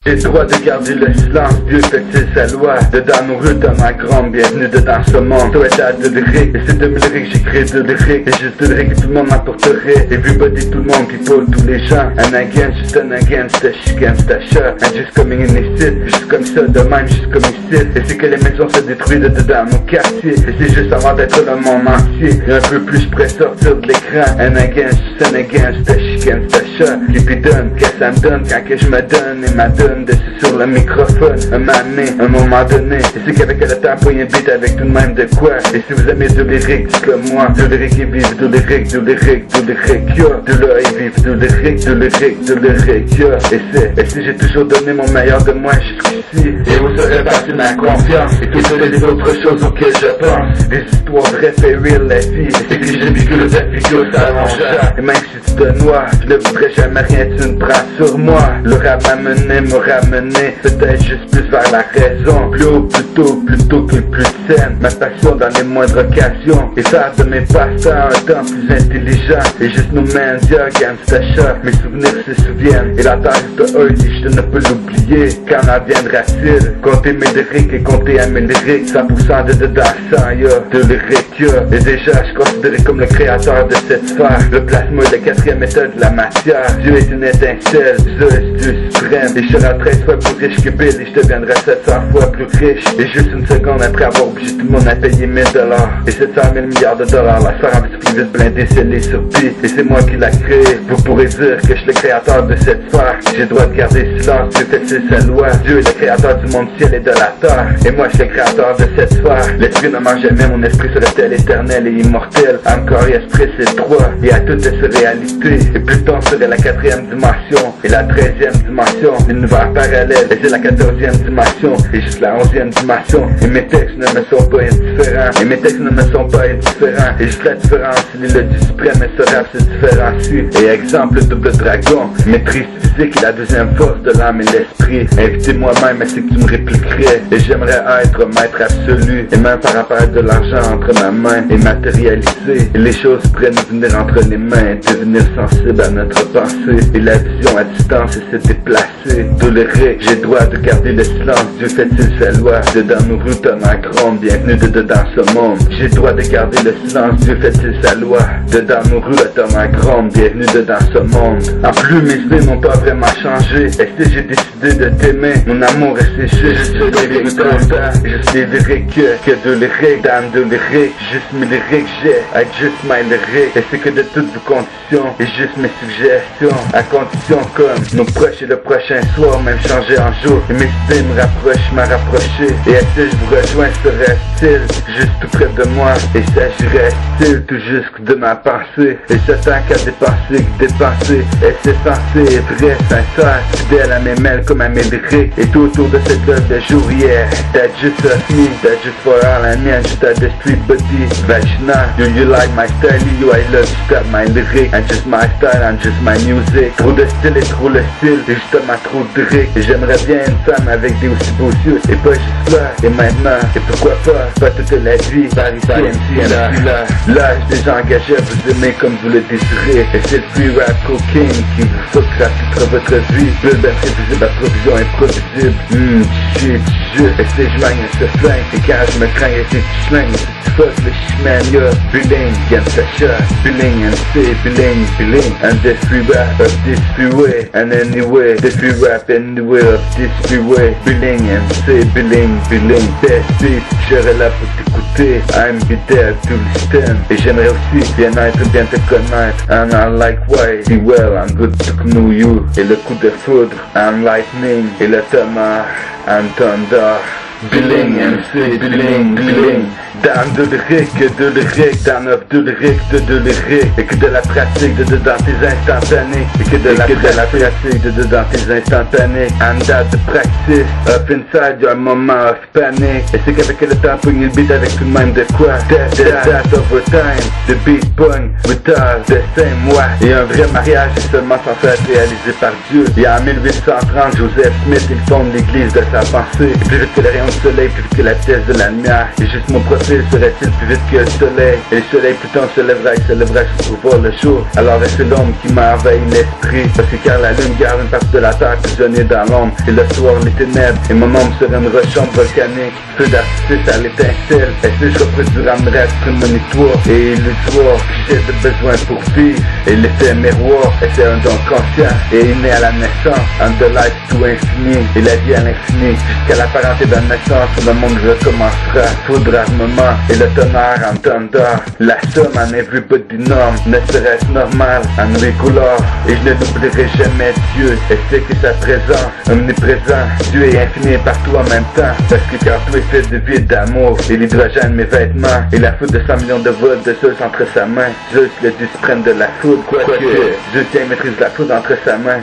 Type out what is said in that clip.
J'ai le droit de garder le silence, Dieu fait-il sa loi. Dedans nos rues, dans ma grande, bienvenue dedans ce monde. Toi t'as de lyrique, et c'est de mes lyriques, j'écris de lyrique. Et juste de lyrique, tout le monde m'apporterait. Everybody, tout le monde, people, tous les gens. And again, just and again, c'était chicken, c'était chat. And just coming in les sites, juste comme ça, de même, juste comme ici. Et c'est que les maisons se détruisent dedans nos quartiers. Et c'est juste avant d'être le monde entier. Et un peu plus, je pourrais sortir de l'écran. And again, just and again, c'était chicken, c'était chat. Et puis donne, qu'est-ce que ça me donne quand que je me donne et ma donne. Dessus sur le microphone, un moment donné. Et c'est qu'avec le temps, pour un beat avec tout de même de quoi. Et si vous aimez de lyrique, dites-le moi. De lyrique et vive, de lyrique, de lyrique, de lyrique, yeah. De là et vive, de lyrique, de lyrique, de lyrique, yeah. Et si j'ai toujours donné mon meilleur de moi jusqu'ici. Et vous serez parti ma confiance. Et toutes les autres choses auxquelles je pense. Des histoires vraies, fait real la vie. Et c'est que j'ai vécu le défi que ça allonge. Et même si tu te noies, je ne voudrais jamais rien, tu ne prends sur moi. Le rap m'a mené, ramener, peut-être juste plus vers la raison. Plus haut, plus tôt que le plus saine. Ma passion dans les moindres occasions. Et faire de mes passe-temps un temps plus intelligent. Et juste nos mains, gangsta chat. Mes souvenirs se souviennent. Et la taille de Earthy, je ne peux l'oublier. Quand en viendra-t-il? Compter mes lyriques et compter à mes lyriques. 100% de dedans sans, de lyrique, Et déjà, je considéré comme le créateur de cette sphère. Le plasma est la 4e état de la matière. Dieu est une étincelle, Dieu suprême. Et je serai 13 fois plus riche que Bill et je deviendrai 700 fois plus riche. Et juste une seconde après avoir obligé tout le monde à payer 1000 $. Et 700 000 milliards de dollars. La sphère en vite blindée scellée sur pied. Et c'est moi qui l'a créé. Vous pourrez dire que je suis le créateur de cette sphère. J'ai le droit de garder silence, Dieu fait-il sa loi. Dieu est le créateur du monde ciel et de la terre. Et moi je suis le créateur de cette sphère. L'esprit ne meurt jamais, mon esprit serait-elle éternel et immortel. Encore et esprit c'est 3. Et à toutes ces réalités. Et Pluton serait la 4e dimension. Et la 13e dimension. L'univers parallèle. Et c'est la 14e dimension. Et juste la 11e dimension. Et mes textes ne me sont pas indifférents. Et mes textes ne me sont pas indifférents. Et juste la différence, il est le Dieu suprême et ce rap se différencie. Et exemple, le double dragon. Maîtrise physique et la deuxième force de l'âme et l'esprit. Inviter moi-même, mais c'est que tu me répliquerais. Et j'aimerais être maître absolu. Et même par rapport à de l'argent entre ma main et matérialiser. Et les choses prennent venir entre les mains. Devenir sensible à notre pensée. Et la vision à distance et se déplacer. Tolérer, j'ai le droit de garder le silence. Dieu fait-il sa loi. Dedans nos rues, ton acrome. Bienvenue dedans ce monde. J'ai le droit de garder le silence. Dieu fait-il sa loi. Dedans nos rues, ton acrome. Bienvenue dedans ce monde. En plus, mes idées n'ont pas vraiment changé. Est-ce que j'ai décidé de t'aimer? Mon amour est séché. Juste des lyriques content. Juste des lyriques que de lyriques. Dans de lyriques. Juste mes lyriques, j'ai. Avec juste mes lyriques. Et c'est que de toutes vos conditions. Et juste mes suggestions. À condition comme nos proches et le prochain soir. Même changer en jour. Et mes idées me rapprochent, m'a rapproché. Et est-ce que je vous rejoins, serait-il juste tout près de moi? Et s'agirait-il tout juste de ma pensée? Et ce temps qu'à dépenser. Et c'est censé être vrai, sincère, fidèle à mes mails comme à mes lyriques. Et tout autour de cette œuvre de jour, yeah. That just us me, that just for all I need. Just at the street body, vagina. Do you like my style? You, I love you, stop my lyrics. And just my style, and just my music. Trop de style et trop le style, et justement trop de lyrics. Et j'aimerais bien une femme avec des aussi beaux yeux. Et pas juste là, et maintenant. Et pourquoi pas toute la vie. Paris MC, là, j'ai déjà engagé à vous aimer comme vous le désirez. Et c'est le free rap cocaine qui vous fuckera toute votre vie. Bulle imprévisible, approvision improvisible. Et si je magne ce flingue. Et quand je me crains, et si tu schlingues. Si tu fuck le chemin, yo. Billing, gangsta chat. Billing, MC, billing. And the free rap of this freeway. And anyway, the free rap anyway of this freeway. Billing, MC, billing. Best beat, je serai là pour t'écouter. I'm be there to listen. Et j'aimerais aussi bien te connaître. And I like why, be well, I'm good to know you. Et le coup de foudre, I'm lightning. Et le tonnerre, I'm thunder. Billing, MC, billing. Dans de lyrique, dans œuvre de lyrique. Et que de la pratique dans tes instantanés. Et que de la pratique dans tes instantanés. And that the practice up inside your moment of panic. Et c'est qu'avec le temps, pogne le beat avec tout le même de quoi. That over time, the beat pogne with all the same way. Et un vrai mariage est seulement censé être réalisé par Dieu. Et en 1830, Joseph Smith, il fonde l'église de sa pensée. Et plus vite que le rayon du soleil, plus vite que la vitesse de la lumière. Et juste mon profil s'enfuir serait-il plus vite que le soleil? Et le soleil plus tard se lèvera, il se lèvera sur voir le jour. Alors est-ce l'homme qui m'envahit l'esprit? Parce que car la lune garde une partie de la terre prisonnier dans l'ombre. Et le soir les ténèbres, et mon ombre serait une rechambre volcanique. Feu d'artifice à l'étincelle, est-ce que je reproduirai être prémonitoire et illusoire? J'ai de besoin pour vivre, et l'effet miroir, et c'est un don conscient, et inné à la naissance, en-delà tout infini, et la vie à l'infini, jusqu'à la parenté de naissance, où le monde recommencera, foudre armement, et le tonnerre en thunder, la somme en everybody norm, ne serait-ce normal, en couleur, et je ne l'oublierai jamais Dieu, et c'est que sa présence, omniprésent, Dieu est infini partout en même temps, parce que car tout est fait de vie et d'amour, et l'hydrogène mes vêtements, et la foudre de 100 millions de volts de Zeus entre sa main, Zeus le Dieu suprême de la foudre, quoique Zeus maîtrise la foudre entre sa main.